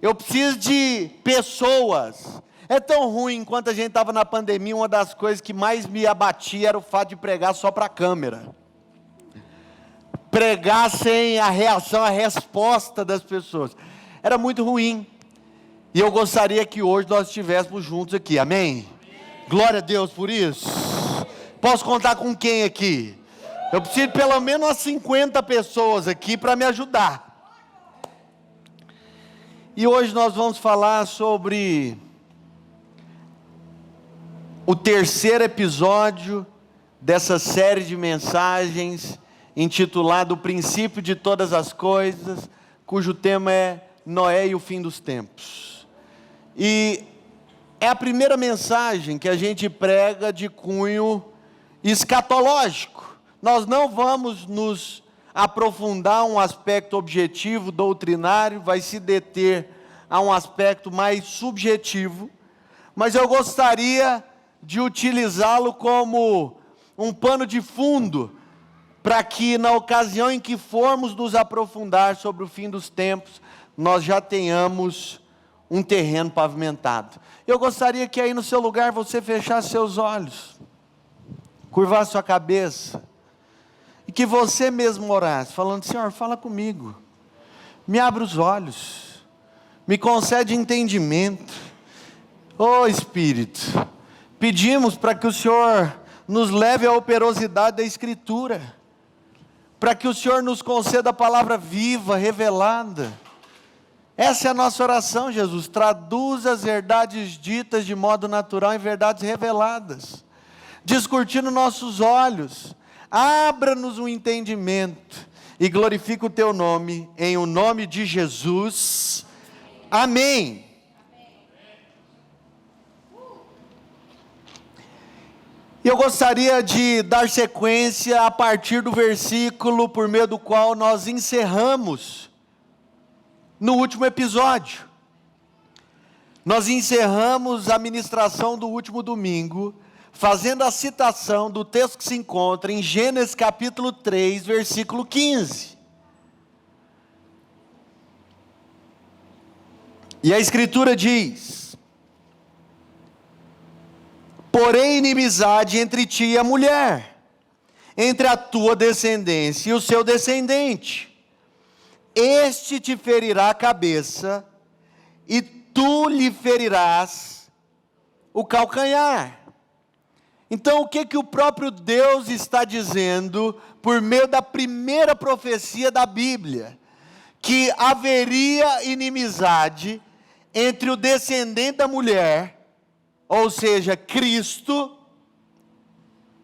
Eu preciso de pessoas. É tão ruim, enquanto a gente estava na pandemia, uma das coisas que mais me abatia era o fato de pregar só para a câmera. Pregar sem a reação, a resposta das pessoas. Era muito ruim. E eu gostaria que hoje nós estivéssemos juntos aqui, amém? Glória a Deus por isso. Posso contar com quem aqui? Eu preciso de pelo menos umas 50 pessoas aqui para me ajudar. E hoje nós vamos falar sobre o terceiro episódio dessa série de mensagens intitulado O Princípio de Todas as Coisas, cujo tema é Noé e o Fim dos Tempos. E é a primeira mensagem que a gente prega de cunho escatológico. Nós não vamos nos aprofundar um aspecto objetivo, doutrinário, vai se deter a um aspecto mais subjetivo, mas eu gostaria de utilizá-lo como um pano de fundo, para que na ocasião em que formos nos aprofundar sobre o fim dos tempos, nós já tenhamos um terreno pavimentado. Eu gostaria que aí no seu lugar você fechasse seus olhos, curvasse sua cabeça, e que você mesmo orasse, falando: Senhor, fala comigo, me abre os olhos, me concede entendimento. Ô Espírito, pedimos para que o Senhor nos leve à operosidade da Escritura, para que o Senhor nos conceda a palavra viva, revelada. Essa é a nossa oração, Jesus. Traduza as verdades ditas de modo natural em verdades reveladas. Descortina nossos olhos, abra-nos um entendimento e glorifica o Teu nome, em o nome de Jesus. Amém. Eu gostaria de dar sequência a partir do versículo por meio do qual nós encerramos no último episódio. Nós encerramos a ministração do último domingo, fazendo a citação do texto que se encontra em Gênesis capítulo 3, versículo 15. E a Escritura diz: porém inimizade entre ti e a mulher, entre a tua descendência e o seu descendente. Este te ferirá a cabeça, e tu lhe ferirás o calcanhar. Então o que o próprio Deus está dizendo, por meio da primeira profecia da Bíblia? Que haveria inimizade entre o descendente da mulher, ou seja, Cristo,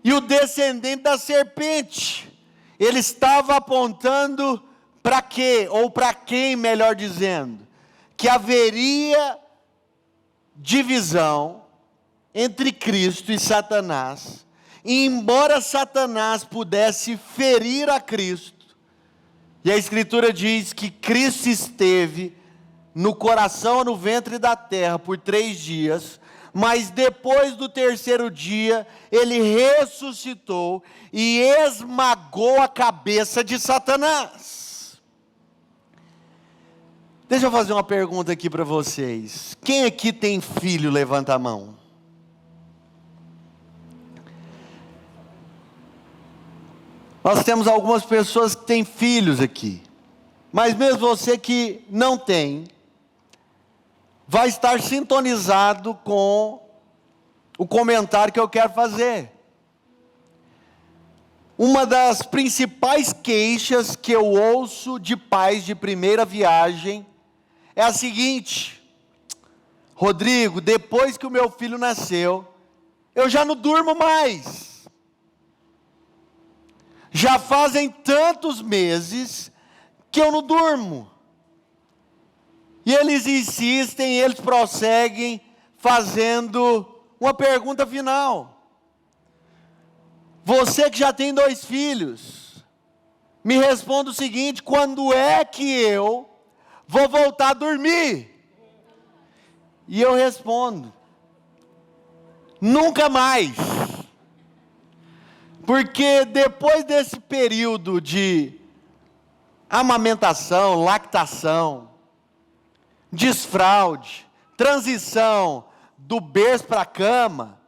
e o descendente da serpente. Ele estava apontando para quê? Ou para quem, melhor dizendo? Que haveria divisão entre Cristo e Satanás. E embora Satanás pudesse ferir a Cristo, e a Escritura diz que Cristo esteve no coração, no ventre da terra por 3 dias, mas depois do terceiro dia, ele ressuscitou e esmagou a cabeça de Satanás. Deixa eu fazer uma pergunta aqui para vocês. Quem aqui tem filho? Levanta a mão. Nós temos algumas pessoas que têm filhos aqui, mas mesmo você que não tem, vai estar sintonizado com o comentário que eu quero fazer. Uma das principais queixas que eu ouço de pais de primeira viagem é a seguinte: Rodrigo, depois que o meu filho nasceu, eu já não durmo mais. Já fazem tantos meses que eu não durmo. E eles insistem, eles prosseguem fazendo uma pergunta final. Você que já tem 2 filhos, me responda o seguinte: quando é que eu vou voltar a dormir? E eu respondo: nunca mais. Porque depois desse período de amamentação, lactação, desfraude, transição do berço para a cama,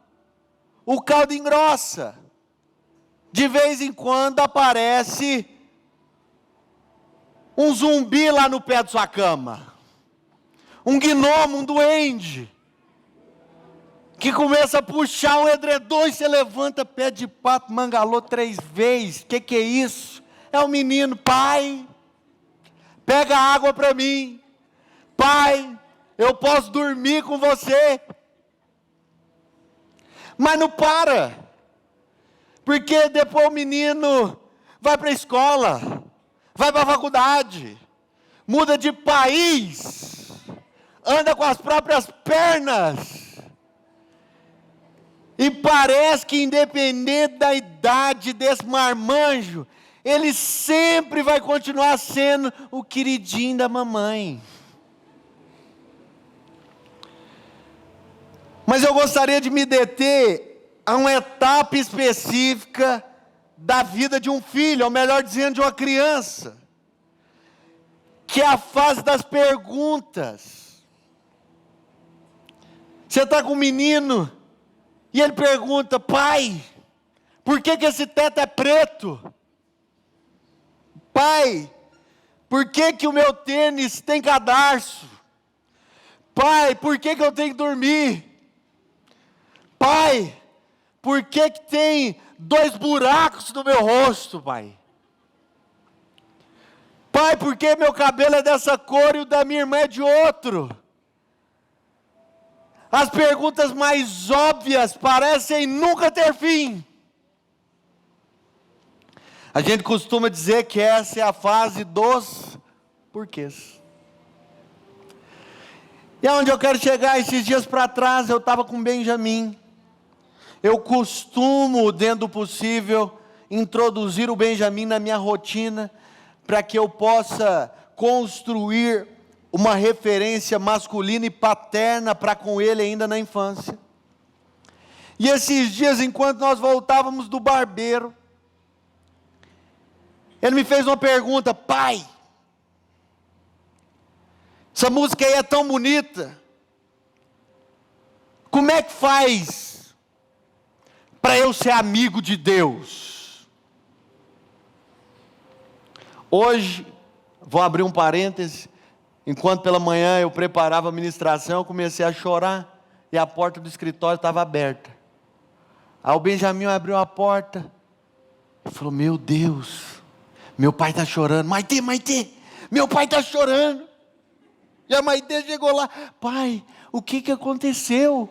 o caldo engrossa. De vez em quando aparece um zumbi lá no pé de sua cama, um gnomo, um duende, que começa a puxar um edredom e você levanta pé de pato, mangalô 3 vezes. Que é isso? É o menino: pai, pega água para mim. Pai, eu posso dormir com você. Mas não para, porque depois o menino vai para a escola, vai para a faculdade, muda de país, anda com as próprias pernas. E parece que, independente da idade desse marmanjo, ele sempre vai continuar sendo o queridinho da mamãe. Mas eu gostaria de me deter a uma etapa específica da vida de um filho, ou melhor dizendo, de uma criança, que é a fase das perguntas. Você está com um menino e ele pergunta: pai, por que esse teto é preto? Pai, por que o meu tênis tem cadarço? Pai, por que eu tenho que dormir? Pai, por que tem 2 buracos no meu rosto, pai? Pai, por que meu cabelo é dessa cor e o da minha irmã é de outro? As perguntas mais óbvias parecem nunca ter fim. A gente costuma dizer que essa é a fase dos porquês. E aonde eu quero chegar? Esses dias para trás eu estava com o Benjamin. Eu costumo, dentro do possível, introduzir o Benjamin na minha rotina, para que eu possa construir uma referência masculina e paterna para com ele ainda na infância. E esses dias, enquanto nós voltávamos do barbeiro, ele me fez uma pergunta: pai, essa música aí é tão bonita, como é que faz para eu ser amigo de Deus? Hoje, vou abrir um parêntese, enquanto pela manhã eu preparava a ministração, eu comecei a chorar, e a porta do escritório estava aberta. Aí o Benjamin abriu a porta, e falou: meu Deus, meu pai está chorando. Maitê, meu pai está chorando. E a Maitê chegou lá: pai, o que aconteceu?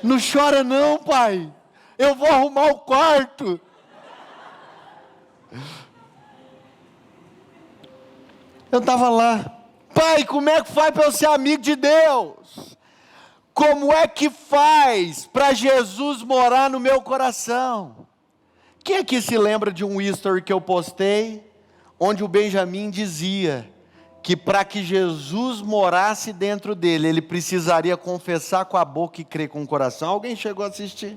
Não chora não, pai, eu vou arrumar o quarto. Eu estava lá: pai, como é que faz para eu ser amigo de Deus? Como é que faz para Jesus morar no meu coração? Quem aqui se lembra de um history que eu postei, onde o Benjamin dizia que para que Jesus morasse dentro dele, ele precisaria confessar com a boca e crer com o coração? Alguém chegou a assistir?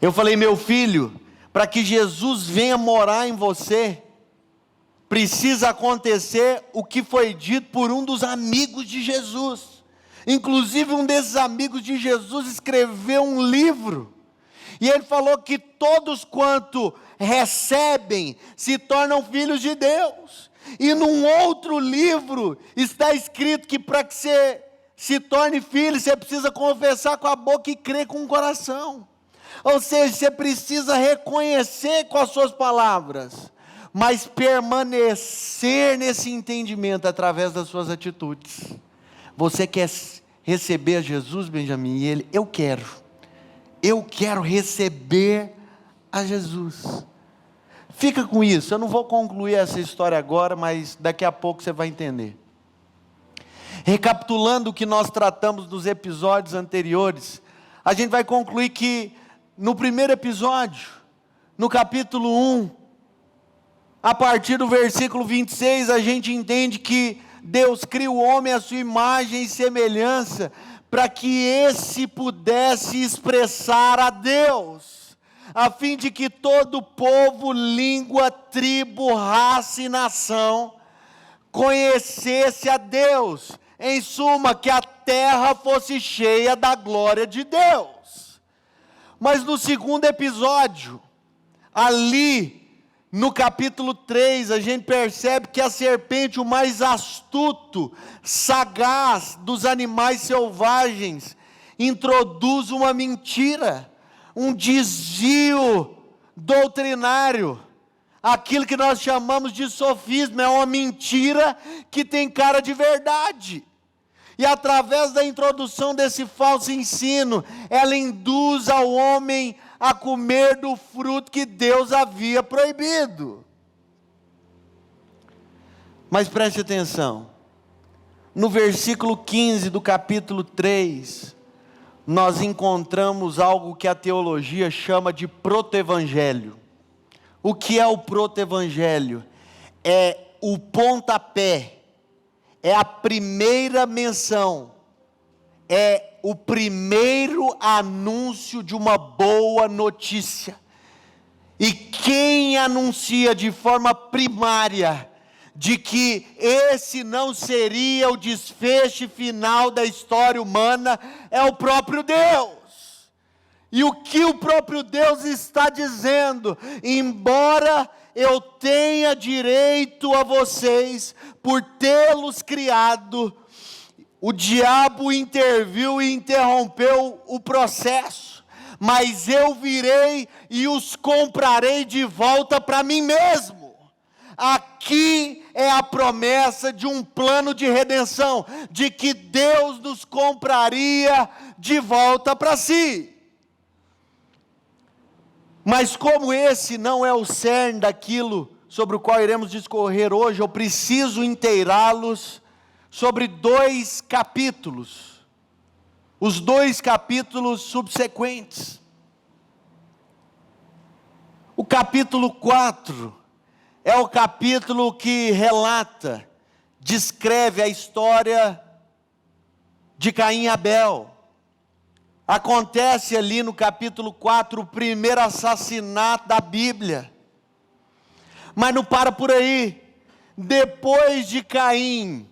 Eu falei: meu filho, para que Jesus venha morar em você, precisa acontecer o que foi dito por um dos amigos de Jesus. Inclusive um desses amigos de Jesus escreveu um livro, e ele falou que todos quanto recebem se tornam filhos de Deus. E num outro livro está escrito que para que você se torne filho, você precisa confessar com a boca e crer com o coração. Ou seja, você precisa reconhecer com as suas palavras, mas permanecer nesse entendimento através das suas atitudes. Você quer receber a Jesus, Benjamin? E ele: eu quero receber a Jesus. Fica com isso, eu não vou concluir essa história agora, mas daqui a pouco você vai entender. Recapitulando o que nós tratamos nos episódios anteriores, a gente vai concluir que no primeiro episódio, no capítulo 1, a partir do versículo 26, a gente entende que Deus cria o homem à sua imagem e semelhança, para que esse pudesse expressar a Deus, a fim de que todo povo, língua, tribo, raça e nação conhecesse a Deus. Em suma, que a terra fosse cheia da glória de Deus. Mas no segundo episódio, ali no capítulo 3, a gente percebe que a serpente, o mais astuto, sagaz dos animais selvagens, introduz uma mentira, um desvio doutrinário. Aquilo que nós chamamos de sofisma, é uma mentira que tem cara de verdade. E através da introdução desse falso ensino, ela induz ao homem a comer do fruto que Deus havia proibido. Mas preste atenção, no versículo 15 do capítulo 3, nós encontramos algo que a teologia chama de proto-evangelho. O que é o proto-evangelho? É o pontapé, é a primeira menção, é o primeiro anúncio de uma boa notícia. E quem anuncia de forma primária de que esse não seria o desfecho final da história humana é o próprio Deus. E o que o próprio Deus está dizendo? Embora eu tenha direito a vocês por tê-los criado, o diabo interviu e interrompeu o processo, mas eu virei e os comprarei de volta para mim mesmo. Aqui é a promessa de um plano de redenção, de que Deus nos compraria de volta para si. Mas como esse não é o cerne daquilo sobre o qual iremos discorrer hoje, eu preciso inteirá-los sobre 2 capítulos, os 2 capítulos subsequentes. O capítulo 4 é o capítulo que relata, descreve a história de Caim e Abel. Acontece ali no capítulo 4 o primeiro assassinato da Bíblia. Mas não para por aí. Depois de Caim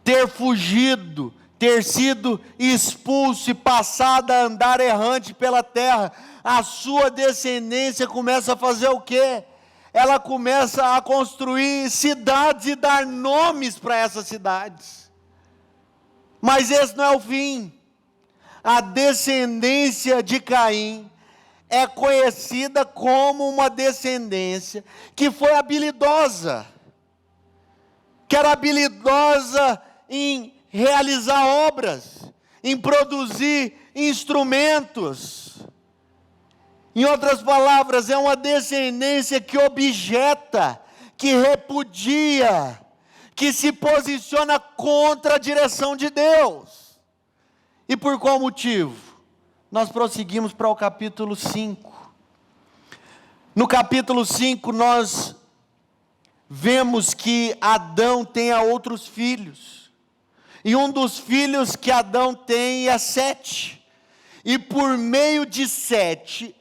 ter fugido, ter sido expulso e passado a andar errante pela terra, a sua descendência começa a fazer o quê? Ela começa a construir cidades e dar nomes para essas cidades. Mas esse não é o fim. A descendência de Caim é conhecida como uma descendência que foi habilidosa, que era habilidosa em realizar obras, em produzir instrumentos. Em outras palavras, é uma descendência que objeta, que repudia, que se posiciona contra a direção de Deus. E por qual motivo? Nós prosseguimos para o capítulo 5. No capítulo 5 nós vemos que Adão tem outros filhos. E um dos filhos que Adão tem é Sete. E por meio de Sete,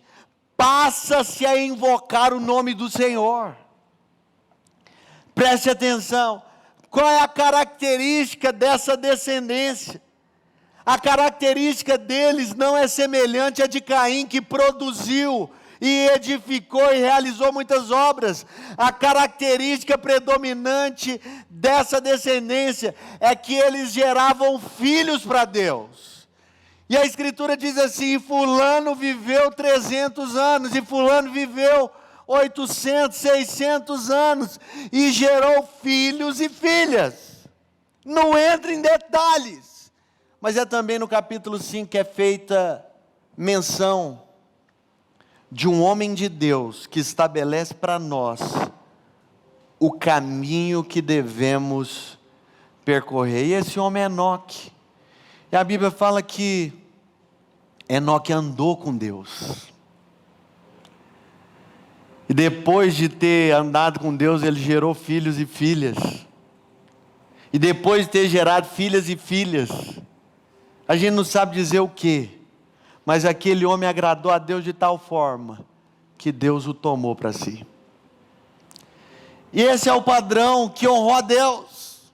passa-se a invocar o nome do Senhor. Preste atenção, qual é a característica dessa descendência? A característica deles não é semelhante à de Caim, que produziu e edificou e realizou muitas obras. A característica predominante dessa descendência é que eles geravam filhos para Deus. E a Escritura diz assim: fulano viveu 300 anos, e fulano viveu 800, 600 anos, e gerou filhos e filhas. Não entra em detalhes. Mas é também no capítulo 5 que é feita menção de um homem de Deus que estabelece para nós o caminho que devemos percorrer. E esse homem é Enoque. E a Bíblia fala que Enoque andou com Deus. E depois de ter andado com Deus, ele gerou filhos e filhas. E depois de ter gerado filhas e filhas, a gente não sabe dizer o que, mas aquele homem agradou a Deus de tal forma que Deus o tomou para si. E esse é o padrão que honrou a Deus,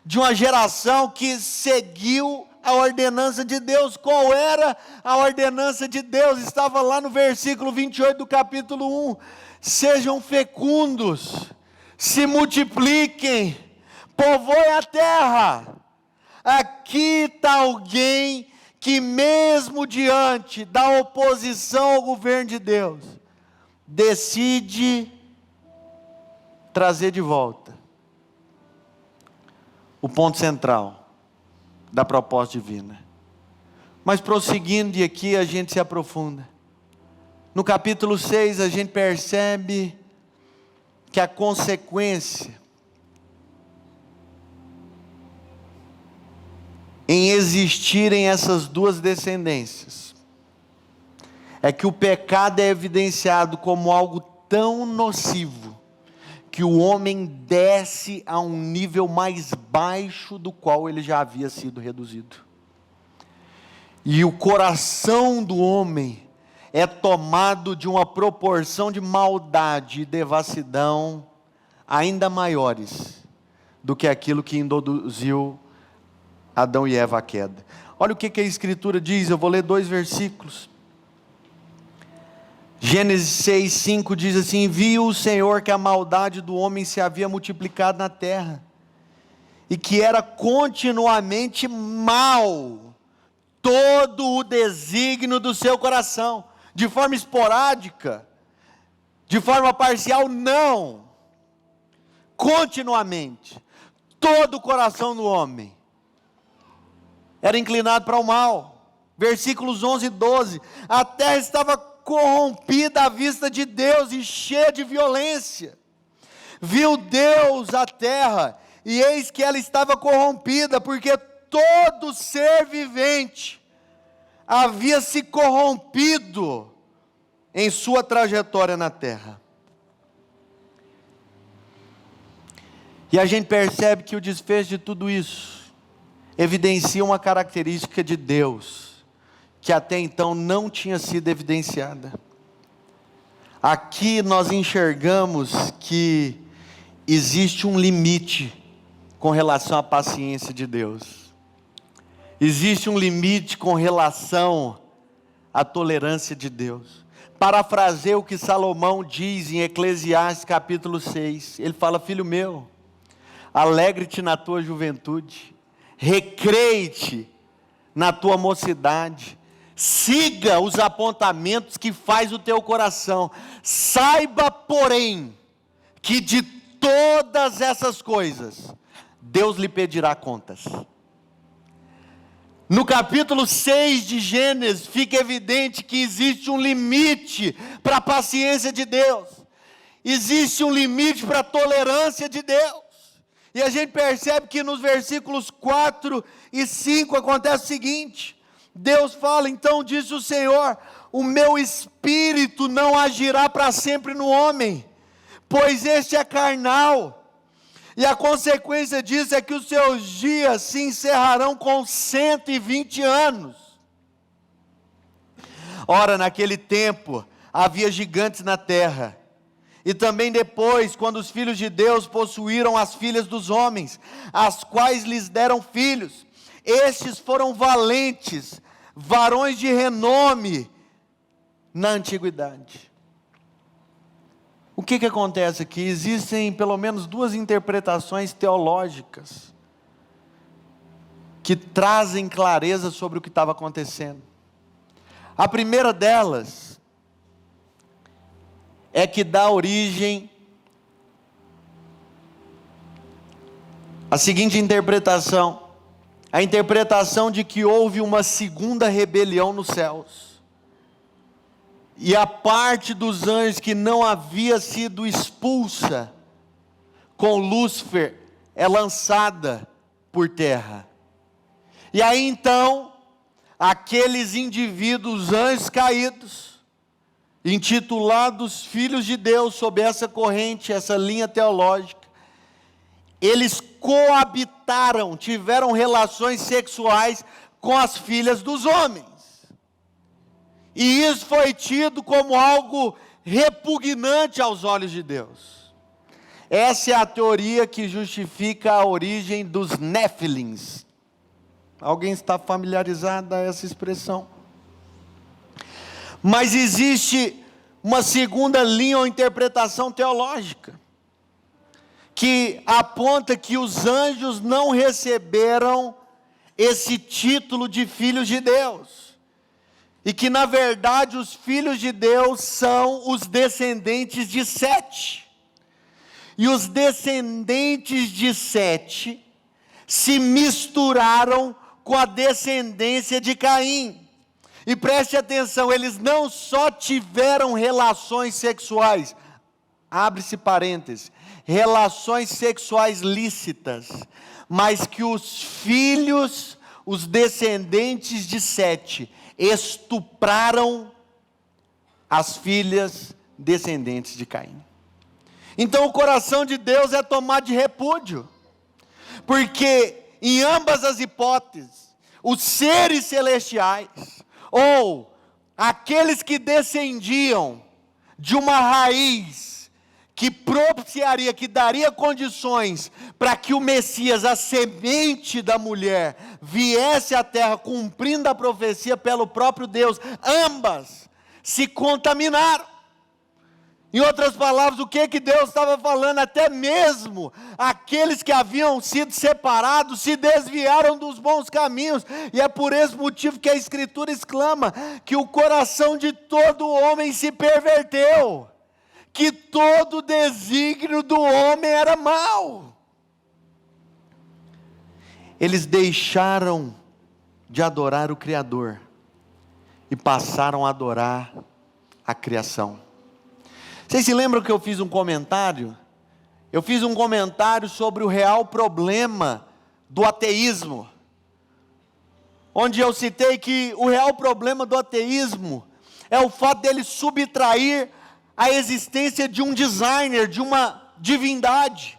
de uma geração que seguiu a ordenança de Deus. Qual era a ordenança de Deus? Estava lá no versículo 28 do capítulo 1. Sejam fecundos, se multipliquem, povoem a terra. Aqui está alguém que mesmo diante da oposição ao governo de Deus, decide trazer de volta o ponto central da proposta divina. Mas prosseguindo, e aqui a gente se aprofunda. No capítulo 6 a gente percebe que a consequência em existirem essas duas descendências é que o pecado é evidenciado como algo tão nocivo que o homem desce a um nível mais baixo do qual ele já havia sido reduzido. E o coração do homem é tomado de uma proporção de maldade e devassidão ainda maiores do que aquilo que introduziu Adão e Eva à queda. Olha o que a Escritura diz, eu vou ler 2 versículos. Gênesis 6:5 diz assim: viu o Senhor que a maldade do homem se havia multiplicado na terra, e que era continuamente mal todo o desígnio do seu coração. De forma esporádica, de forma parcial, não. Continuamente, todo o coração do homem era inclinado para o mal. Versículos 11 e 12, a terra estava corrompida à vista de Deus e cheia de violência. Viu Deus a terra, e eis que ela estava corrompida, porque todo ser vivente havia se corrompido em sua trajetória na terra. E a gente percebe que o desfecho de tudo isso evidencia uma característica de Deus, que até então não tinha sido evidenciada. Aqui nós enxergamos que existe um limite com relação à paciência de Deus. Existe um limite com relação à tolerância de Deus. Parafraseio o que Salomão diz em Eclesiastes capítulo 6. Ele fala: filho meu, alegre-te na tua juventude, recreie-te na tua mocidade, siga os apontamentos que faz o teu coração. Saiba, porém, que de todas essas coisas, Deus lhe pedirá contas. No capítulo 6 de Gênesis, fica evidente que existe um limite para a paciência de Deus. Existe um limite para a tolerância de Deus. E a gente percebe que nos versículos 4 e 5 acontece o seguinte: Deus fala: então disse o Senhor, o meu espírito não agirá para sempre no homem, pois este é carnal, e a consequência disso é que os seus dias se encerrarão com 120 anos. Ora, naquele tempo havia gigantes na terra, e também depois, quando os filhos de Deus possuíram as filhas dos homens, as quais lhes deram filhos, estes foram valentes, varões de renome na antiguidade. O que acontece aqui? Existem pelo menos 2 interpretações teológicas que trazem clareza sobre o que estava acontecendo. A primeira delas é que dá origem à seguinte interpretação: a interpretação de que houve uma segunda rebelião nos céus, e a parte dos anjos que não havia sido expulsa com Lúcifer é lançada por terra. E aí então, aqueles indivíduos, anjos caídos, intitulados filhos de Deus, sob essa corrente, essa linha teológica, eles coabitaram, tiveram relações sexuais com as filhas dos homens. E isso foi tido como algo repugnante aos olhos de Deus. Essa é a teoria que justifica a origem dos Néfilins. Alguém está familiarizado a essa expressão? Mas existe uma segunda linha ou interpretação teológica, que aponta que os anjos não receberam esse título de filhos de Deus, e que na verdade os filhos de Deus são os descendentes de Sete, e os descendentes de Sete se misturaram com a descendência de Caim. E preste atenção, eles não só tiveram relações sexuais, abre-se parênteses, relações sexuais lícitas, mas que os filhos, os descendentes de Sete, estupraram as filhas descendentes de Caim. Então o coração de Deus é tomado de repúdio, porque em ambas as hipóteses, os seres celestiais, ou aqueles que descendiam de uma raiz que propiciaria, que daria condições para que o Messias, a semente da mulher, viesse à terra cumprindo a profecia pelo próprio Deus, ambas se contaminaram. Em outras palavras, o que Deus estava falando? Até mesmo aqueles que haviam sido separados se desviaram dos bons caminhos, e é por esse motivo que a Escritura exclama que o coração de todo homem se perverteu, que todo desígnio do homem era mau. Eles deixaram de adorar o Criador e passaram a adorar a criação. Vocês se lembram que eu fiz um comentário? Eu fiz um comentário sobre o real problema do ateísmo, onde eu citei que o real problema do ateísmo é o fato dele subtrair a existência de um designer, de uma divindade.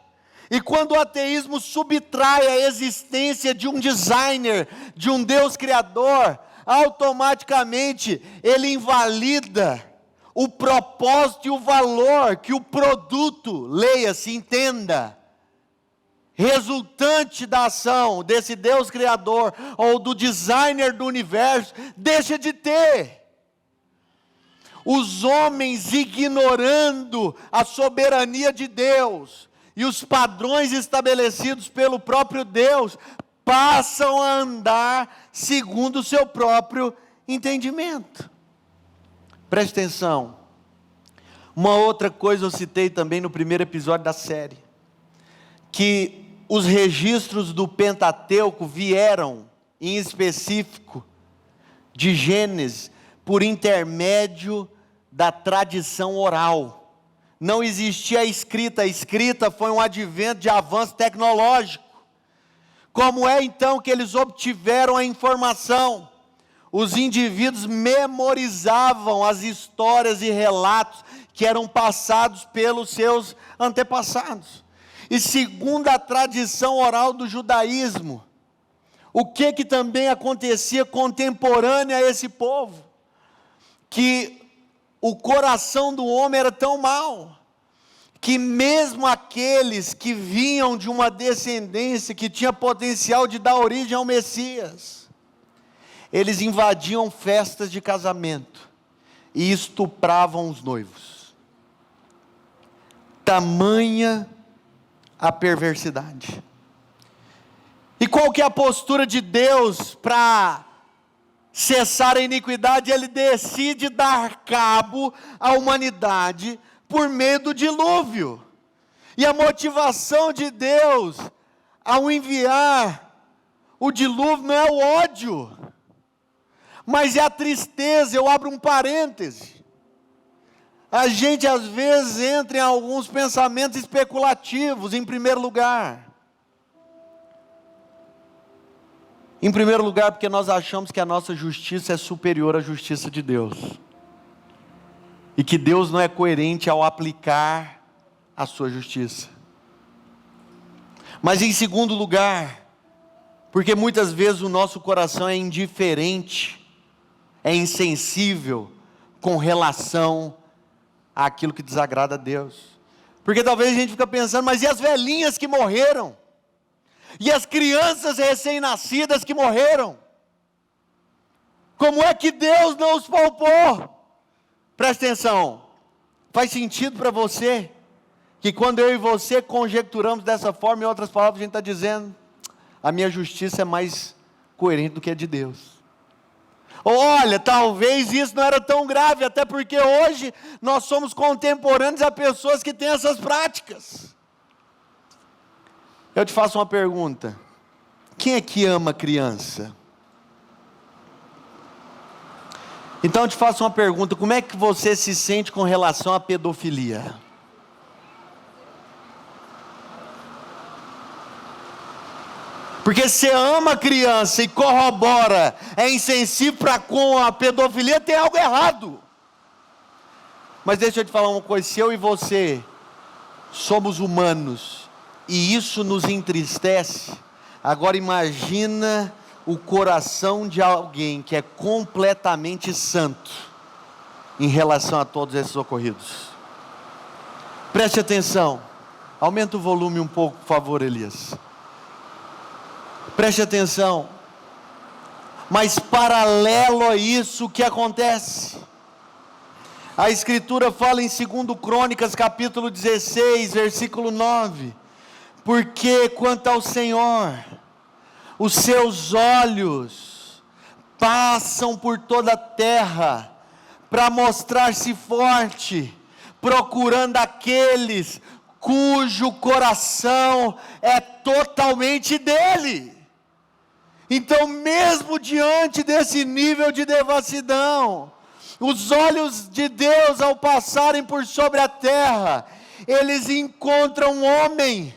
E quando o ateísmo subtrai a existência de um designer, de um Deus criador, automaticamente ele invalida o propósito e o valor que o produto, leia-se, entenda, resultante da ação desse Deus criador, ou do designer do universo, deixa de ter. Os homens, ignorando a soberania de Deus e os padrões estabelecidos pelo próprio Deus, passam a andar segundo o seu próprio entendimento. Preste atenção. Uma outra coisa eu citei também no primeiro episódio da série, que os registros do Pentateuco vieram, em específico, de Gênesis, por intermédio da tradição oral. Não existia a escrita foi um advento de avanço tecnológico. Como é então que eles obtiveram a informação? Os indivíduos memorizavam as histórias e relatos que eram passados pelos seus antepassados. E segundo a tradição oral do judaísmo, o que também acontecia contemporâneo a esse povo? Que o coração do homem era tão mau, que mesmo aqueles que vinham de uma descendência que tinha potencial de dar origem ao Messias, eles invadiam festas de casamento e estupravam os noivos. Tamanha a perversidade. E qual que é a postura de Deus para cessar a iniquidade? Ele decide dar cabo à humanidade por meio do dilúvio. E a motivação de Deus ao enviar o dilúvio não é o ódio, mas é a tristeza. Eu abro um parêntese. A gente às vezes entra em alguns pensamentos especulativos. Em primeiro lugar, porque nós achamos que a nossa justiça é superior à justiça de Deus, e que Deus não é coerente ao aplicar a sua justiça. Mas em segundo lugar, porque muitas vezes o nosso coração é indiferente, é insensível com relação àquilo que desagrada a Deus. Porque talvez a gente fica pensando, mas e as velhinhas que morreram? E as crianças recém-nascidas que morreram? Como é que Deus não os poupou? Presta atenção, faz sentido para você, que quando eu e você conjecturamos dessa forma, em outras palavras a gente está dizendo, a minha justiça é mais coerente do que a de Deus. Olha, talvez isso não era tão grave, até porque hoje nós somos contemporâneos a pessoas que têm essas práticas. Eu te faço uma pergunta, quem é que ama criança? Então eu te faço uma pergunta, como é que você se sente com relação à pedofilia? Porque você ama a criança e corrobora, é insensível para com a pedofilia, tem algo errado. Mas deixa eu te falar uma coisa, se eu e você somos humanos, e isso nos entristece, agora imagina o coração de alguém que é completamente santo, em relação a todos esses ocorridos. Preste atenção, aumenta o volume um pouco, por favor, Elias. Preste atenção, mas paralelo a isso, o que acontece? A Escritura fala em 2 Crônicas, capítulo 16, versículo 9, porque quanto ao Senhor, os seus olhos passam por toda a terra, para mostrar-se forte, procurando aqueles cujo coração é totalmente dele. Então, mesmo diante desse nível de devassidão, os olhos de Deus, ao passarem por sobre a terra, eles encontram um homem.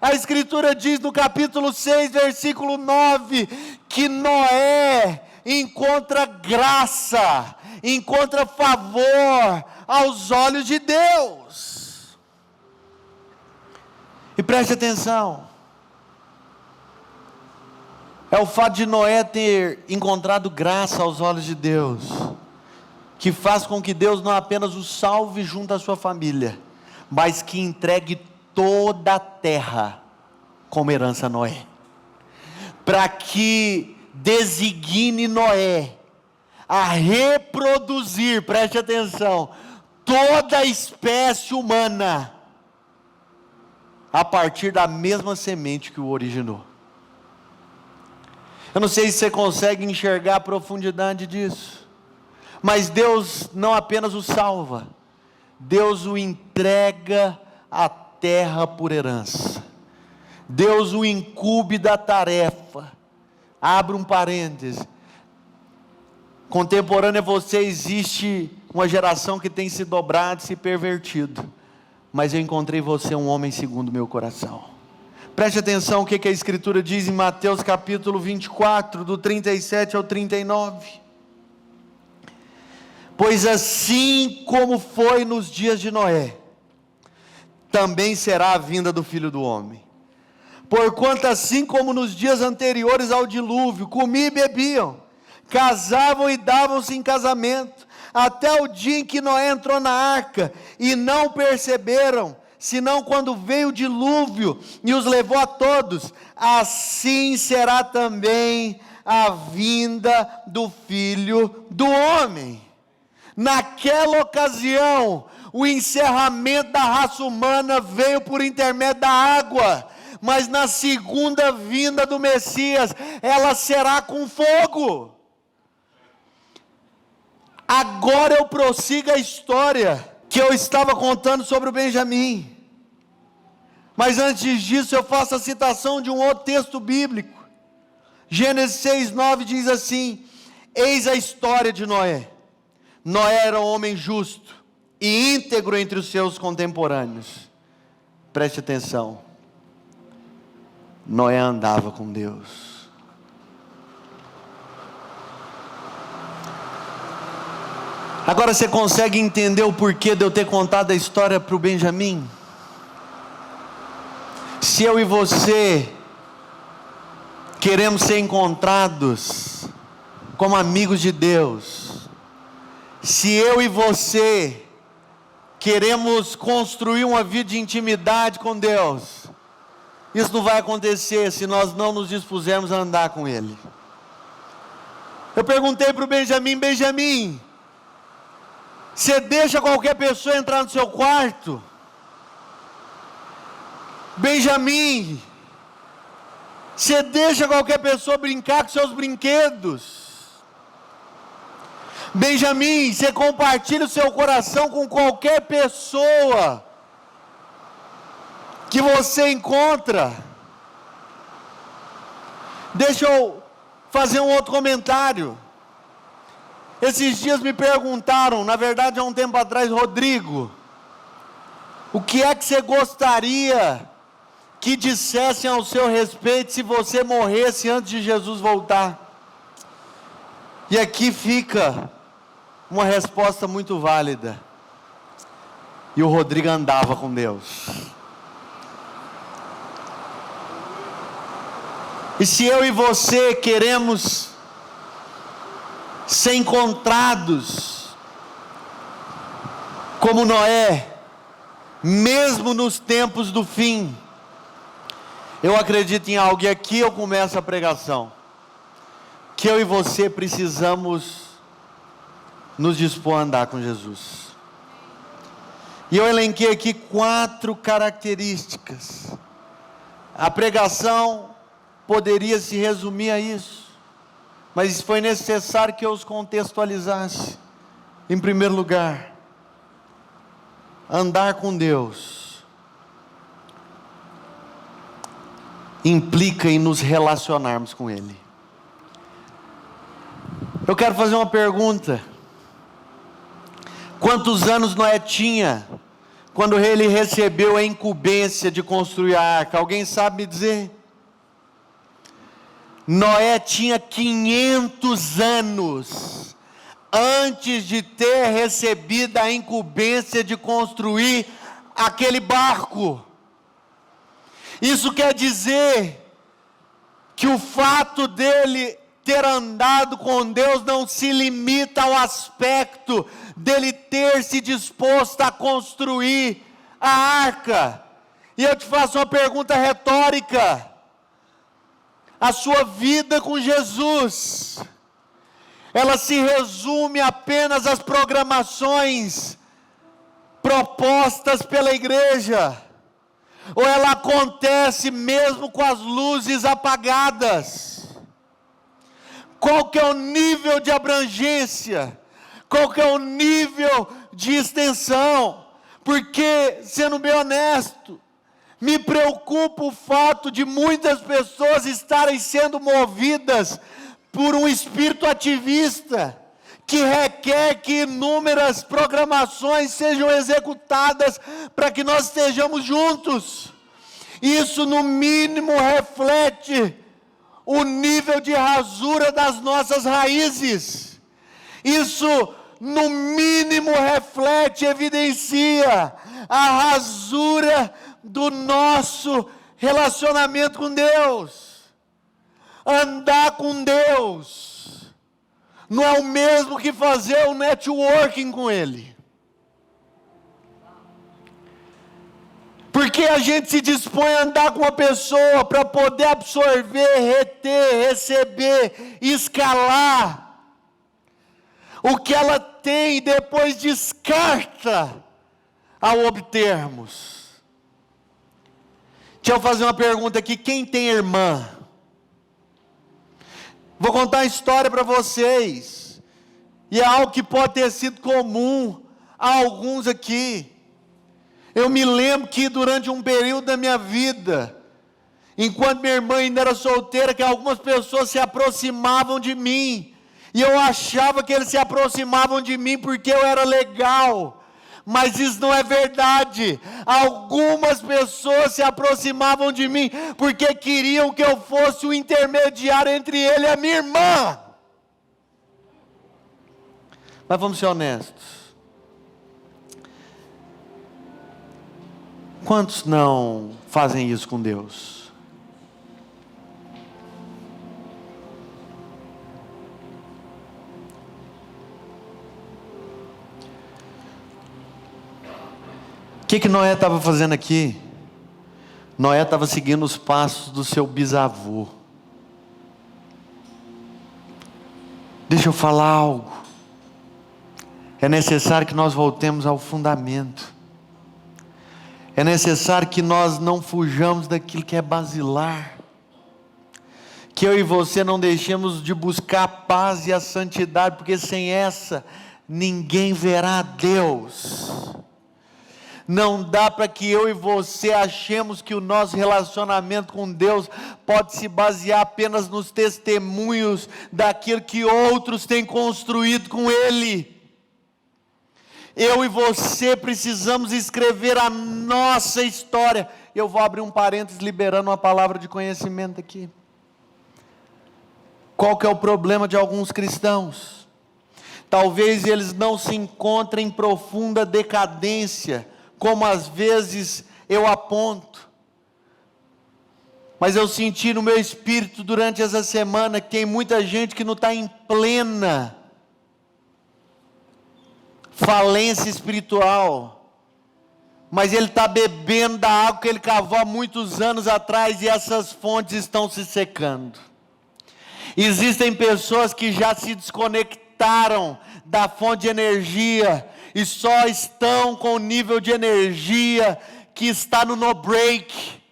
A Escritura diz no capítulo 6, versículo 9, que Noé encontra graça, encontra favor aos olhos de Deus. E preste atenção, é o fato de Noé ter encontrado graça aos olhos de Deus, que faz com que Deus não apenas o salve junto à sua família, mas que entregue toda a terra como herança a Noé, para que designe Noé a reproduzir, preste atenção, toda a espécie humana, a partir da mesma semente que o originou. Eu não sei se você consegue enxergar a profundidade disso, mas Deus não apenas o salva, Deus o entrega à terra por herança, Deus o incumbe da tarefa. Abre um parêntese, contemporânea a você existe uma geração que tem se dobrado, se pervertido, mas eu encontrei você um homem segundo o meu coração. Preste atenção o que a Escritura diz em Mateus capítulo 24, do 37 ao 39. Pois assim como foi nos dias de Noé, também será a vinda do Filho do Homem. Porquanto assim como nos dias anteriores ao dilúvio, comiam e bebiam, casavam e davam-se em casamento, até o dia em que Noé entrou na arca, e não perceberam, senão quando veio o dilúvio e os levou a todos, assim será também a vinda do Filho do Homem. Naquela ocasião, o encerramento da raça humana veio por intermédio da água, mas na segunda vinda do Messias, ela será com fogo. Agora eu prossigo a história que eu estava contando sobre o Benjamim, mas antes disso eu faço a citação de um outro texto bíblico. Gênesis 6:9 diz assim: eis a história de Noé. Noé era um homem justo e íntegro entre os seus contemporâneos. Preste atenção, Noé andava com Deus. Agora você consegue entender o porquê de eu ter contado a história para o Benjamim? Se eu e você queremos ser encontrados como amigos de Deus, se eu e você queremos construir uma vida de intimidade com Deus. Isso não vai acontecer se nós não nos dispusermos a andar com Ele. Eu perguntei para o Benjamin: Benjamin, você deixa qualquer pessoa entrar no seu quarto? Benjamin, você deixa qualquer pessoa brincar com seus brinquedos? Benjamin, você compartilha o seu coração com qualquer pessoa que você encontra? Deixa eu fazer um outro comentário. Esses dias me perguntaram, na verdade há um tempo atrás, Rodrigo, o que é que você gostaria que dissessem ao seu respeito se você morresse antes de Jesus voltar? E aqui fica uma resposta muito válida. E o Rodrigo andava com Deus. E se eu e você queremos ser encontrados como Noé, mesmo nos tempos do fim, eu acredito em algo, e aqui eu começo a pregação, que eu e você precisamos nos dispor a andar com Jesus. E eu elenquei aqui 4 características. A pregação poderia se resumir a isso, mas foi necessário que eu os contextualizasse. Em primeiro lugar, andar com Deus implica em nos relacionarmos com Ele. Eu quero fazer uma pergunta. Quantos anos Noé tinha quando ele recebeu a incumbência de construir a arca? Alguém sabe me dizer? Noé tinha 500 anos antes de ter recebido a incumbência de construir aquele barco. Isso quer dizer que o fato dele ter andado com Deus não se limita ao aspecto dele ter se disposto a construir a arca. E eu te faço uma pergunta retórica: a sua vida com Jesus, ela se resume apenas às programações propostas pela igreja? Ou ela acontece mesmo com as luzes apagadas? Qual que é o nível de abrangência? Qual que é o nível de extensão? Porque, sendo bem honesto, me preocupa o fato de muitas pessoas estarem sendo movidas por um espírito ativista, que requer que inúmeras programações sejam executadas para que nós estejamos juntos. Isso no mínimo reflete o nível de rasura das nossas raízes. Isso no mínimo reflete, evidencia a rasura do nosso relacionamento com Deus. Andar com Deus não é o mesmo que fazer um networking com Ele. Porque a gente se dispõe a andar com uma pessoa para poder absorver, reter, receber, escalar o que ela tem e depois descarta ao obtermos. Deixa eu fazer uma pergunta aqui: quem tem irmã? Vou contar uma história para vocês, e é algo que pode ter sido comum a alguns aqui. Eu me lembro que durante um período da minha vida, enquanto minha irmã ainda era solteira, que algumas pessoas se aproximavam de mim, e eu achava que eles se aproximavam de mim porque eu era legal, mas isso não é verdade. Algumas pessoas se aproximavam de mim porque queriam que eu fosse o intermediário entre ele e a minha irmã. Mas vamos ser honestos. Quantos não fazem isso com Deus? O que Noé estava fazendo aqui? Noé estava seguindo os passos do seu bisavô. Deixa eu falar algo. É necessário que nós voltemos ao fundamento. É necessário que nós não fujamos daquilo que é basilar. Que eu e você não deixemos de buscar a paz e a santidade, porque sem essa, ninguém verá Deus. Não dá para que eu e você achemos que o nosso relacionamento com Deus pode se basear apenas nos testemunhos daquilo que outros têm construído com Ele. Eu e você precisamos escrever a nossa história. Eu vou abrir um parênteses liberando uma palavra de conhecimento aqui. Qual que é o problema de alguns cristãos? Talvez eles não se encontrem em profunda decadência, como às vezes eu aponto. Mas eu senti no meu espírito durante essa semana que tem muita gente que não está em plena falência espiritual, mas ele está bebendo da água que ele cavou há muitos anos atrás e essas fontes estão se secando. Existem pessoas que já se desconectaram da fonte de energia e só estão com o nível de energia que está no no break,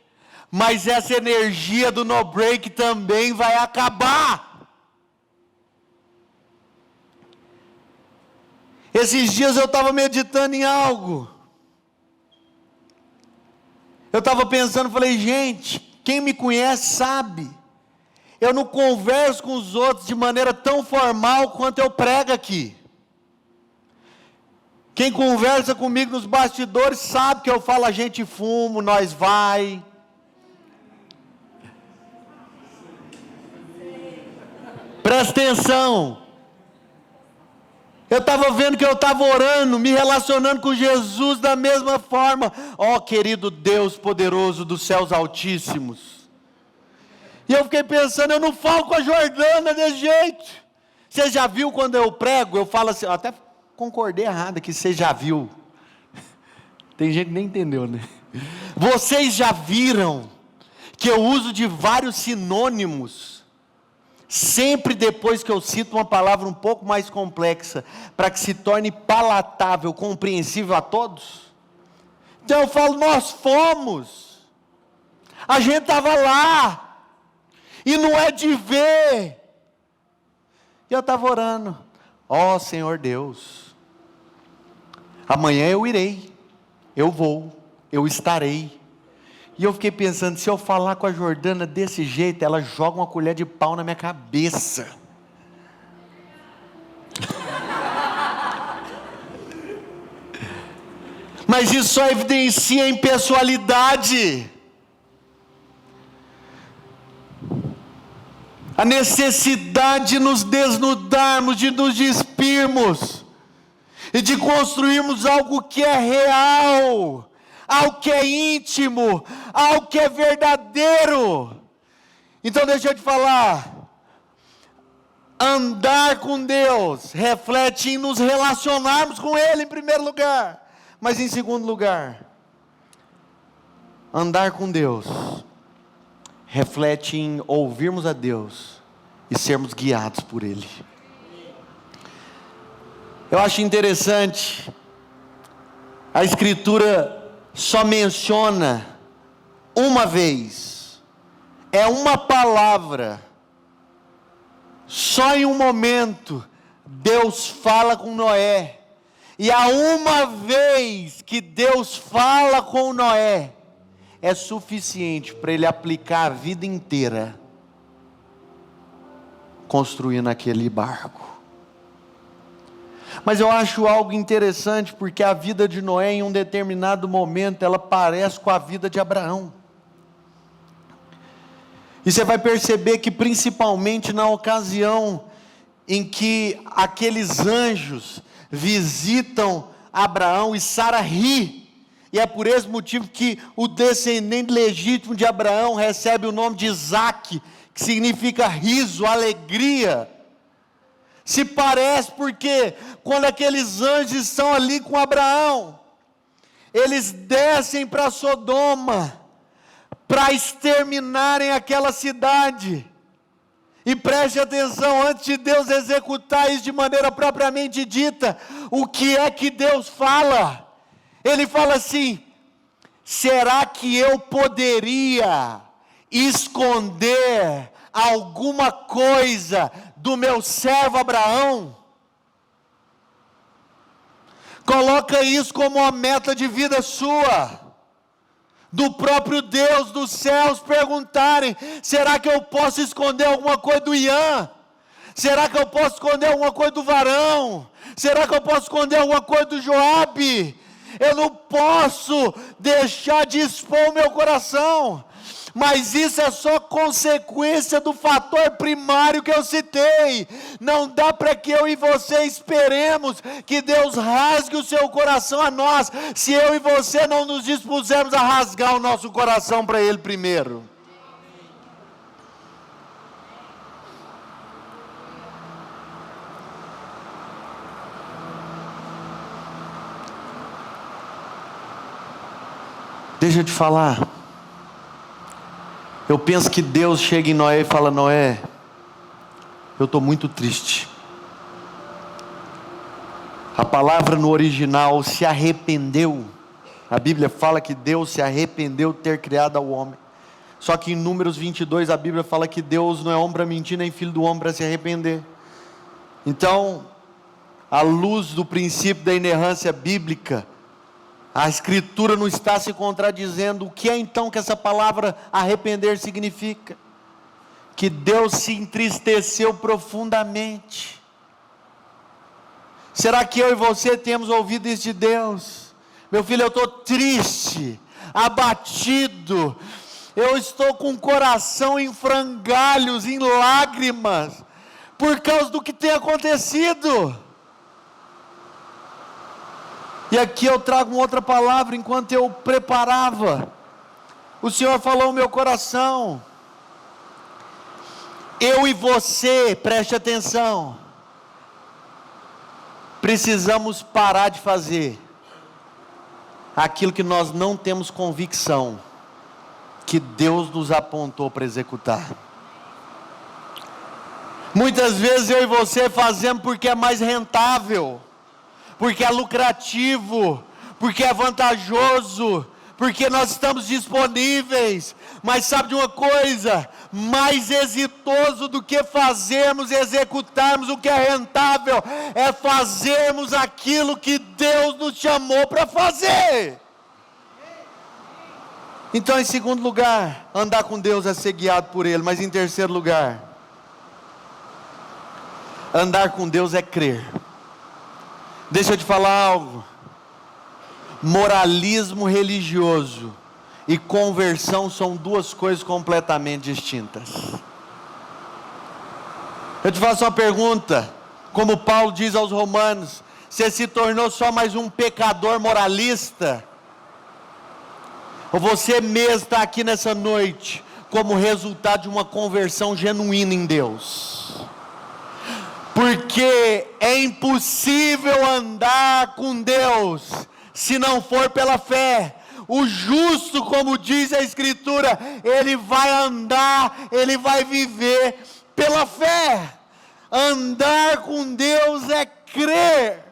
mas essa energia do no break também vai acabar. Esses dias eu estava meditando em algo. Eu estava pensando, falei, gente, quem me conhece sabe. Eu não converso com os outros de maneira tão formal quanto eu prego aqui. Quem conversa comigo nos bastidores sabe que eu falo, a gente fuma, nós vai. Presta atenção. Eu estava vendo que eu estava orando, me relacionando com Jesus da mesma forma. Ó, querido Deus poderoso dos céus altíssimos. E eu fiquei pensando, eu não falo com a Jordana desse jeito. Você já viu quando eu prego, eu falo assim, eu até concordei errado aqui, você já viu. Tem gente que nem entendeu, né? Vocês já viram que eu uso de vários sinônimos, sempre depois que eu cito uma palavra um pouco mais complexa, para que se torne palatável, compreensível a todos? Então eu falo, nós fomos, a gente estava lá, e não é de ver. E eu estava orando, ó Senhor Deus, amanhã eu irei, eu vou, eu estarei. E eu fiquei pensando, se eu falar com a Jordana desse jeito, ela joga uma colher de pau na minha cabeça. Mas isso só evidencia a impessoalidade. A necessidade de nos desnudarmos, de nos despirmos, e de construirmos algo que é real, algo que é íntimo, algo que é verdadeiro. Então deixa eu te falar, andar com Deus reflete em nos relacionarmos com Ele em primeiro lugar, mas em segundo lugar, andar com Deus reflete em ouvirmos a Deus e sermos guiados por Ele. Eu acho interessante, a Escritura só menciona uma vez, é uma palavra, só em um momento, Deus fala com Noé, e a uma vez que Deus fala com Noé, é suficiente para ele aplicar a vida inteira, construindo aquele barco. Mas eu acho algo interessante, porque a vida de Noé em um determinado momento, ela parece com a vida de Abraão. E você vai perceber que principalmente na ocasião em que aqueles anjos visitam Abraão e Sara ri, e é por esse motivo que o descendente legítimo de Abraão recebe o nome de Isaque, que significa riso, alegria. Se parece porque quando aqueles anjos estão ali com Abraão, eles descem para Sodoma, para exterminarem aquela cidade. E preste atenção, antes de Deus executar isso de maneira propriamente dita, o que é que Deus fala? Ele fala assim: será que eu poderia esconder alguma coisa do meu servo Abraão? Coloca isso como uma meta de vida sua, do próprio Deus dos céus perguntarem: será que eu posso esconder alguma coisa do Ian? Será que eu posso esconder alguma coisa do Varão? Será que eu posso esconder alguma coisa do Joabe? Eu não posso deixar de expor o meu coração. Mas isso é só consequência do fator primário que eu citei. Não dá para que eu e você esperemos que Deus rasgue o seu coração a nós, se eu e você não nos dispusermos a rasgar o nosso coração para Ele primeiro. Deixa eu te falar. Eu penso que Deus chega em Noé e fala: Noé, eu estou muito triste. A palavra no original, se arrependeu. A Bíblia fala que Deus se arrependeu de ter criado ao homem. Só que em Números 22 a Bíblia fala que Deus não é homem para mentir, nem filho do homem para se arrepender. Então, à luz do princípio da inerrância bíblica, a Escritura não está se contradizendo. O que é então que essa palavra arrepender significa? Que Deus se entristeceu profundamente. Será que eu e você temos ouvido isso de Deus? Meu filho, eu estou triste, abatido, eu estou com o coração em frangalhos, em lágrimas, por causa do que tem acontecido. E aqui eu trago uma outra palavra. Enquanto eu preparava, o Senhor falou ao meu coração: eu e você, preste atenção, precisamos parar de fazer aquilo que nós não temos convicção que Deus nos apontou para executar. Muitas vezes eu e você fazemos porque é mais rentável, porque é lucrativo, porque é vantajoso, porque nós estamos disponíveis. Mas sabe de uma coisa? Mais exitoso do que fazermos e executarmos o que é rentável, é fazermos aquilo que Deus nos chamou para fazer. Então, em segundo lugar, andar com Deus é ser guiado por Ele. Mas em terceiro lugar, andar com Deus é crer. Deixa eu te falar algo. Moralismo religioso e conversão são duas coisas completamente distintas. Eu te faço uma pergunta. Como Paulo diz aos Romanos: você se tornou só mais um pecador moralista? Ou você mesmo está aqui nessa noite como resultado de uma conversão genuína em Deus? Porque é impossível andar com Deus se não for pela fé. O justo, como diz a Escritura, ele vai andar, ele vai viver pela fé. Andar com Deus é crer.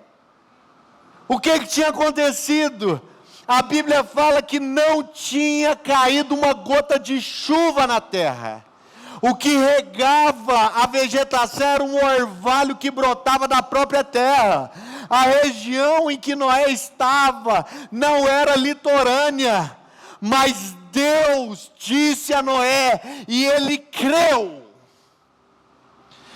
O que tinha acontecido? A Bíblia fala que não tinha caído uma gota de chuva na terra. O que regava a vegetação era um orvalho que brotava da própria terra. A região em que Noé estava não era litorânea, mas Deus disse a Noé e ele creu.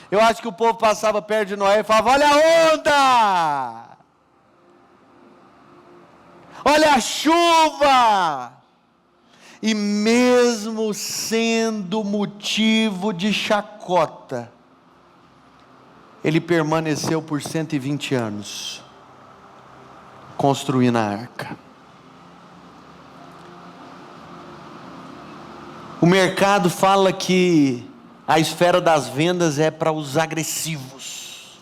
Eu acho que o povo passava perto de Noé e falava: olha a onda! Olha a chuva! E mesmo sendo motivo de chacota, ele permaneceu por 120 anos, construindo a arca. O mercado fala que a esfera das vendas é para os agressivos,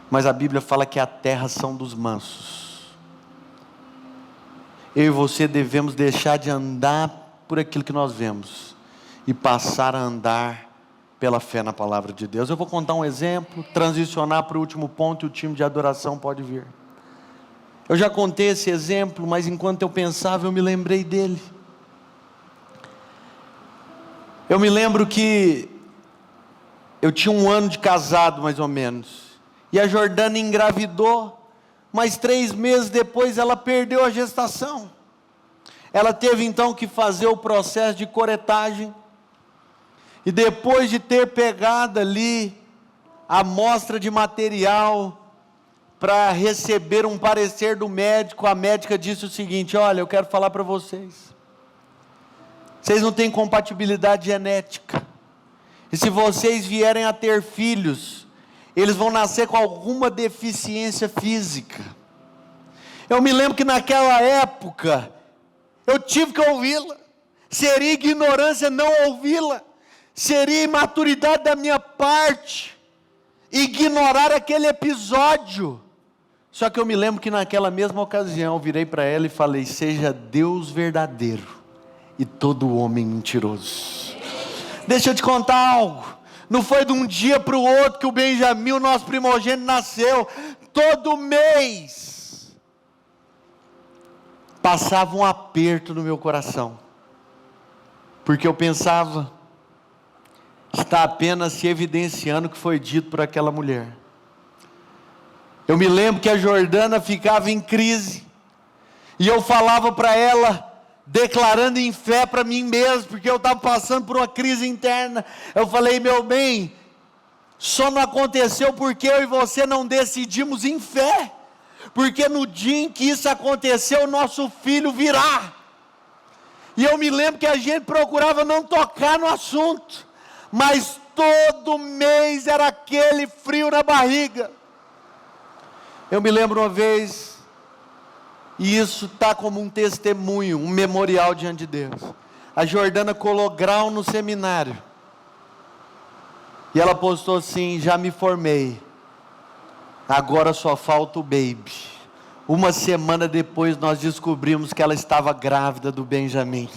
mas a Bíblia fala que a terra são dos mansos. eu e você devemos deixar de andar por aquilo que nós vemos e passar a andar pela fé na palavra de Deus. Eu vou contar um exemplo, transicionar para o último ponto e o time de adoração pode vir. Eu já contei esse exemplo, mas enquanto eu pensava, eu me lembrei dele. Eu me lembro que eu tinha 1 ano de casado, mais ou menos, e a Jordana engravidou, mas 3 meses depois ela perdeu a gestação. Ela teve então que fazer o processo de curetagem, e depois de ter pegado ali a amostra de material para receber um parecer do médico, a médica disse o seguinte: olha, eu quero falar para vocês não têm compatibilidade genética, e se vocês vierem a ter filhos, eles vão nascer com alguma deficiência física. Eu me lembro que naquela época, eu tive que ouvi-la. Seria ignorância não ouvi-la, seria imaturidade da minha parte, ignorar aquele episódio. Só que eu me lembro que naquela mesma ocasião, eu virei para ela e falei: seja Deus verdadeiro e todo homem mentiroso. Deixa eu te contar algo, não foi de um dia para o outro que o Benjamin, o nosso primogênito, nasceu. Todo mês passava um aperto no meu coração, porque eu pensava, está apenas se evidenciando o que foi dito por aquela mulher. Eu me lembro que a Jordana ficava em crise, e eu falava para ela, declarando em fé para mim mesmo, porque eu estava passando por uma crise interna. Eu falei: meu bem, só não aconteceu porque eu e você não decidimos em fé, porque no dia em que isso aconteceu, nosso filho virá. E eu me lembro que a gente procurava não tocar no assunto, mas todo mês era aquele frio na barriga. Eu me lembro uma vez, e isso está como um testemunho, um memorial diante de Deus. A Jordana colou grau no seminário, e ela postou assim: já me formei, agora só falta o baby. 1 semana depois nós descobrimos que ela estava grávida do Benjamin.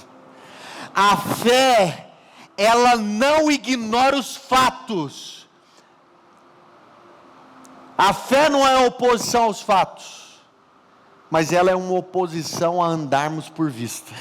A fé, ela não ignora os fatos. A fé não é oposição aos fatos, mas ela é uma oposição a andarmos por vista.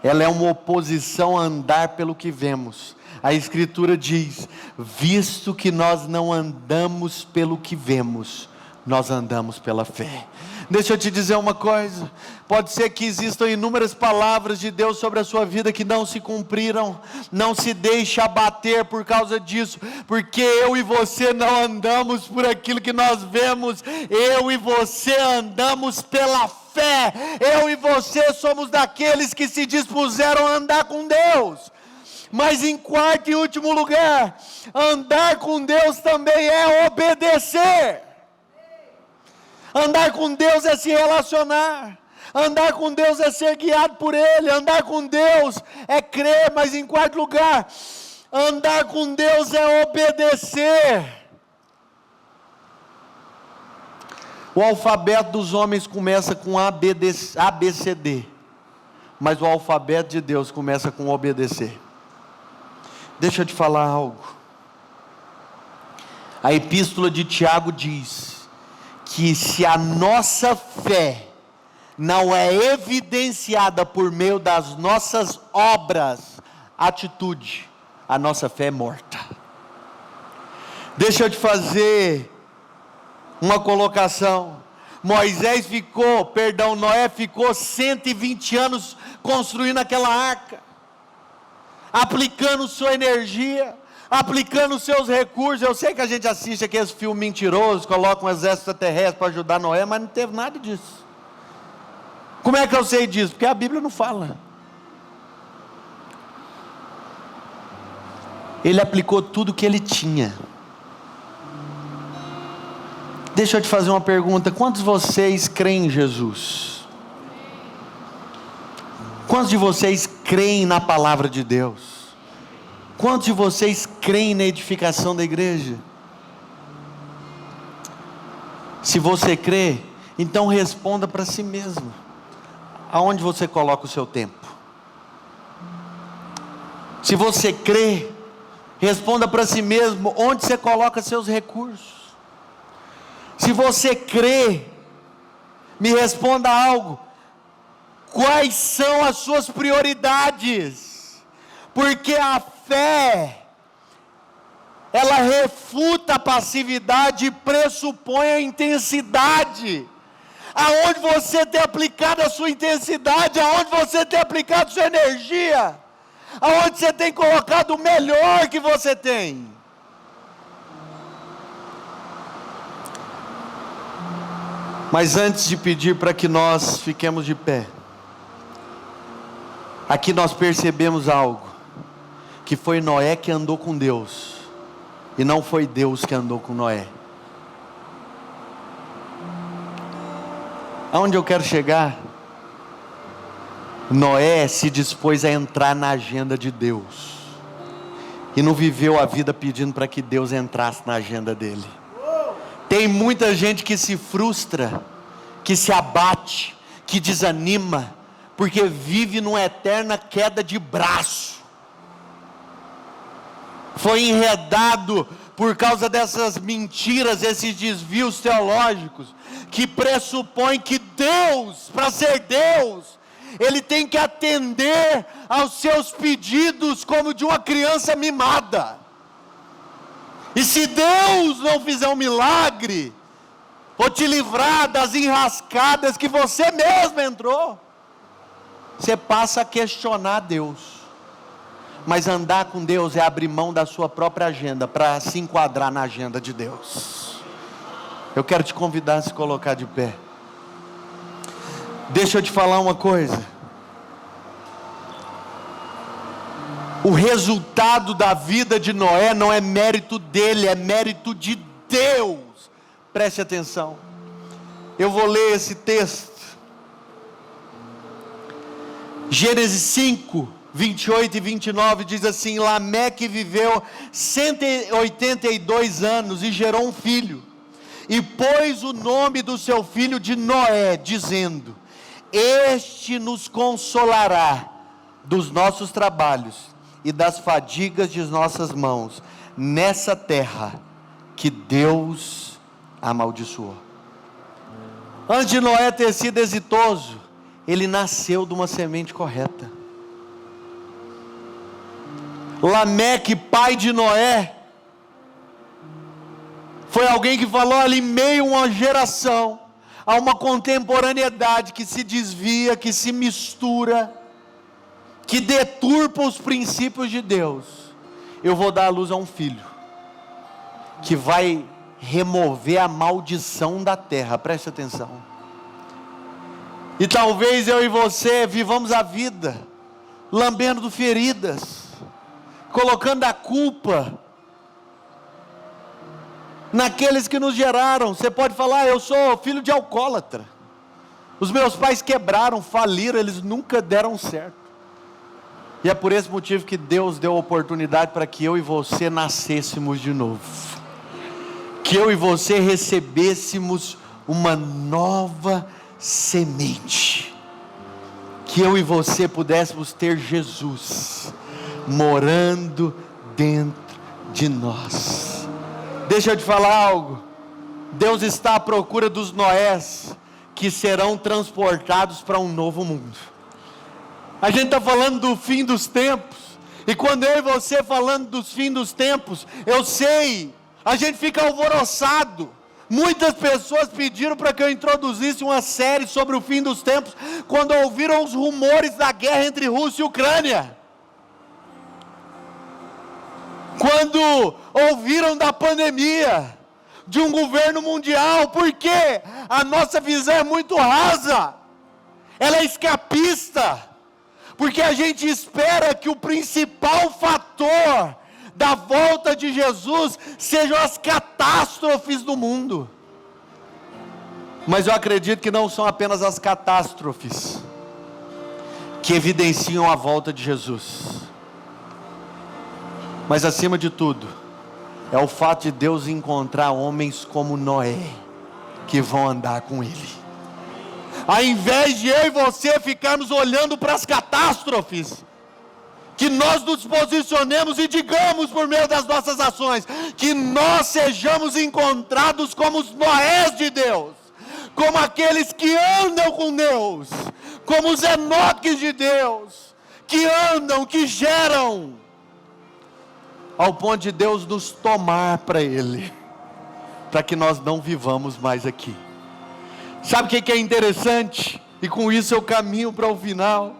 Ela é uma oposição a andar pelo que vemos. A Escritura diz: visto que nós não andamos pelo que vemos, nós andamos pela fé. Deixa eu te dizer uma coisa, pode ser que existam inúmeras palavras de Deus sobre a sua vida que não se cumpriram. Não se deixe abater por causa disso, porque eu e você não andamos por aquilo que nós vemos, eu e você andamos pela fé. Eu e você somos daqueles que se dispuseram a andar com Deus. Mas em quarto e último lugar, andar com Deus também é obedecer. Andar com Deus é se relacionar, andar com Deus é ser guiado por Ele, andar com Deus é crer. Mas em quarto lugar, andar com Deus é obedecer. O alfabeto dos homens começa com ABCD, mas o alfabeto de Deus começa com obedecer. Deixa eu te falar algo. A epístola de Tiago diz que se a nossa fé não é evidenciada por meio das nossas obras, atitude, a nossa fé é morta. Deixa eu te fazer uma colocação. Noé ficou 120 anos construindo aquela arca, aplicando sua energia, aplicando seus recursos. Eu sei que a gente assiste aqueles filmes mentirosos, coloca um exército extraterrestre para ajudar Noé, mas não teve nada disso. Como é que eu sei disso? Porque a Bíblia não fala. Ele aplicou tudo que ele tinha. Deixa eu te fazer uma pergunta: quantos de vocês creem em Jesus? Quantos de vocês creem na palavra de Deus? Quantos de vocês creem na edificação da igreja? Se você crê, então responda para si mesmo: aonde você coloca o seu tempo? Se você crê, responda para si mesmo, onde você coloca seus recursos? Se você crê, me responda algo, quais são as suas prioridades? Porque a fé, ela refuta a passividade e pressupõe a intensidade. Aonde você tem aplicado a sua intensidade, aonde você tem aplicado sua energia, aonde você tem colocado o melhor que você tem. Mas antes de pedir para que nós fiquemos de pé, aqui nós percebemos algo, que foi Noé que andou com Deus, e não foi Deus que andou com Noé. Aonde eu quero chegar? Noé se dispôs a entrar na agenda de Deus, e não viveu a vida pedindo para que Deus entrasse na agenda dele. Tem muita gente que se frustra, que se abate, que desanima, porque vive numa eterna queda de braço. Foi enredado por causa dessas mentiras, esses desvios teológicos, que pressupõem que Deus, para ser Deus, Ele tem que atender aos seus pedidos como de uma criança mimada. E se Deus não fizer um milagre, ou te livrar das enrascadas que você mesmo entrou, você passa a questionar Deus. Mas andar com Deus é abrir mão da sua própria agenda, para se enquadrar na agenda de Deus. Eu quero te convidar a se colocar de pé. Deixa eu te falar uma coisa. O resultado da vida de Noé não é mérito dele, é mérito de Deus. Preste atenção. Eu vou ler esse texto. Gênesis 5, 28 e 29 diz assim: Lameque viveu 182 anos e gerou um filho, e pôs o nome do seu filho de Noé, dizendo: Este nos consolará dos nossos trabalhos e das fadigas de nossas mãos, nessa terra que Deus amaldiçoou. Antes de Noé ter sido exitoso, ele nasceu de uma semente correta. Lameque, pai de Noé, foi alguém que falou ali, meio uma geração, a uma contemporaneidade que se desvia, que se mistura, que deturpa os princípios de Deus. Eu vou dar à luz a um filho, que vai remover a maldição da terra. Preste atenção. E talvez eu e você vivamos a vida lambendo feridas, colocando a culpa naqueles que nos geraram. Você pode falar: eu sou filho de alcoólatra, os meus pais quebraram, faliram, eles nunca deram certo. E é por esse motivo que Deus deu a oportunidade para que eu e você nascêssemos de novo, que eu e você recebêssemos uma nova semente, que eu e você pudéssemos ter Jesus morando dentro de nós. Deixa eu te falar algo. Deus está à procura dos Noés que serão transportados para um novo mundo. A gente está falando do fim dos tempos, e quando eu e você falando dos fim dos tempos, eu sei, a gente fica alvoroçado. Muitas pessoas pediram para que eu introduzisse uma série sobre o fim dos tempos, quando ouviram os rumores da guerra entre Rússia e Ucrânia, quando ouviram da pandemia, de um governo mundial, porque a nossa visão é muito rasa, ela é escapista, porque a gente espera que o principal fator da volta de Jesus sejam as catástrofes do mundo. Mas eu acredito que não são apenas as catástrofes que evidenciam a volta de Jesus, mas acima de tudo, é o fato de Deus encontrar homens como Noé, que vão andar com Ele. Ao invés de eu e você ficarmos olhando para as catástrofes, que nós nos posicionemos e digamos por meio das nossas ações, que nós sejamos encontrados como os Noés de Deus, como aqueles que andam com Deus, como os Enoques de Deus, que andam, que geram, ao ponto de Deus nos tomar para Ele, para que nós não vivamos mais aqui. Sabe o que é interessante? E com isso eu caminho para o final.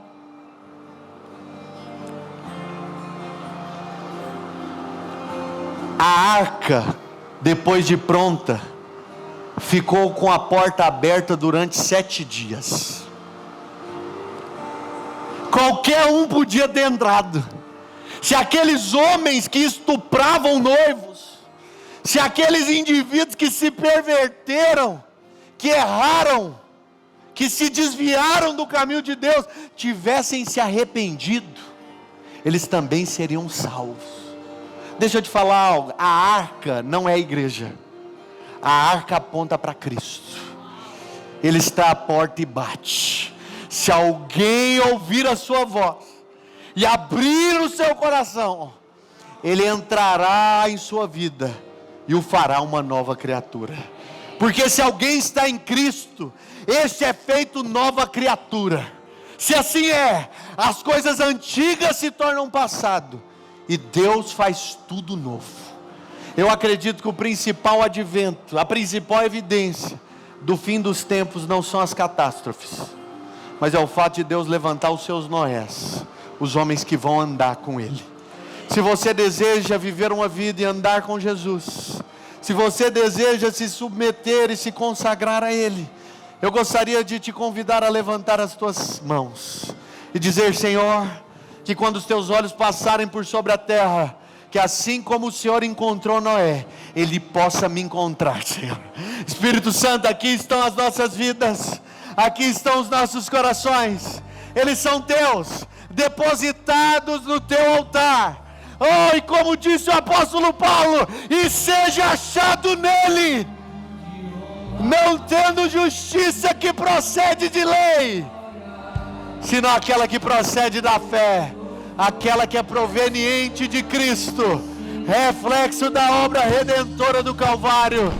A arca, depois de pronta, ficou com a porta aberta durante 7 dias. Qualquer um podia ter entrado. Se aqueles homens que estupravam noivos, se aqueles indivíduos que se perverteram, que erraram, que se desviaram do caminho de Deus, tivessem se arrependido, eles também seriam salvos. Deixa eu te falar algo, a arca não é a igreja, a arca aponta para Cristo. Ele está à porta e bate. Se alguém ouvir a sua voz e abrir o seu coração, Ele entrará em sua vida e o fará uma nova criatura. Porque se alguém está em Cristo, este é feito nova criatura. Se assim é, as coisas antigas se tornam passado e Deus faz tudo novo. Eu acredito que o principal advento, a principal evidência do fim dos tempos não são as catástrofes, mas é o fato de Deus levantar os seus Noés, os homens que vão andar com Ele. Se você deseja viver uma vida e andar com Jesus, se você deseja se submeter e se consagrar a Ele, eu gostaria de te convidar a levantar as tuas mãos e dizer: Senhor, que quando os teus olhos passarem por sobre a terra, que assim como o Senhor encontrou Noé, Ele possa me encontrar, Senhor. Espírito Santo, aqui estão as nossas vidas, aqui estão os nossos corações, eles são teus, depositados no teu altar. Oh, e como disse o apóstolo Paulo, e seja achado nele, não tendo justiça que procede de lei, senão aquela que procede da fé, aquela que é proveniente de Cristo, reflexo da obra redentora do Calvário.